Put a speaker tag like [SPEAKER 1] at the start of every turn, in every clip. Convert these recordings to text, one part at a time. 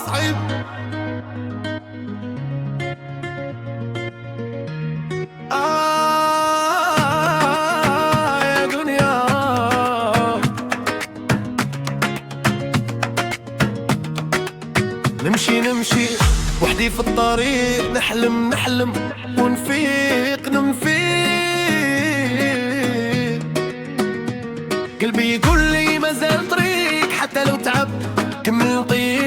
[SPEAKER 1] صعيب. يا دنيا نمشي وحدي في الطريق، نحلم ونفيق قلبي يقول لي مازال طريق، حتى لو تعب كمل طيق.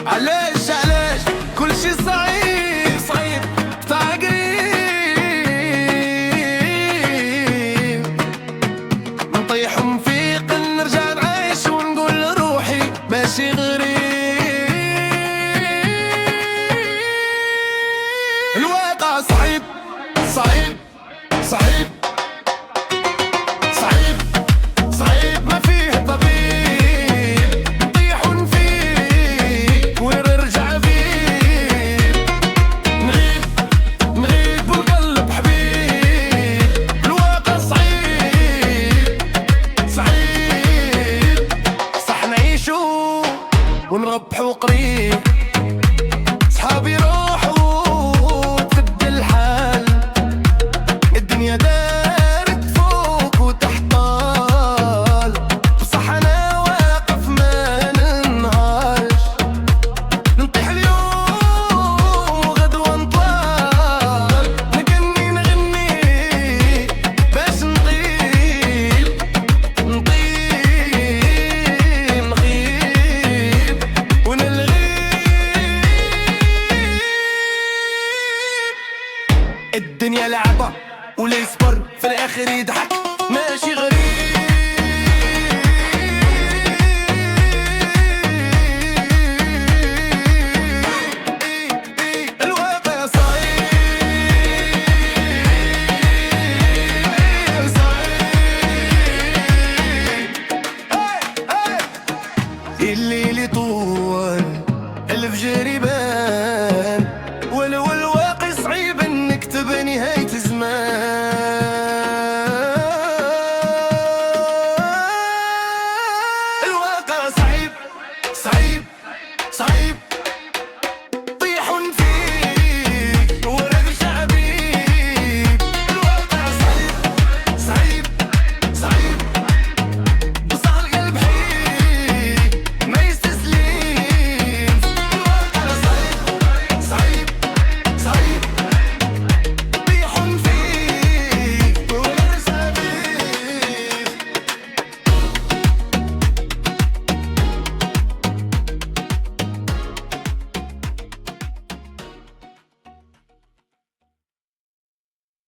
[SPEAKER 1] علاش كل شي صعيب بتاع قريب، نطيح ونفيق نرجع نعيش ونقول لروحي ماشي غريب. الواقع صعيب ما فيه طبيب، نطيح ونفيق ونرجع فيك، نغيب والقلب حبيب. الواقع صعيب صح نعيشو ونربحو قريب، صحابي يروحوا تبدل الحال، الدنيا دارت فوق وتحت طال، بصح انا واقف ما ننهارش، نطيح اليوم وغدوة نطلال، نغني باش نغيب ونلغيب. الدنيا لعبة وليصبر في الاخر يضحك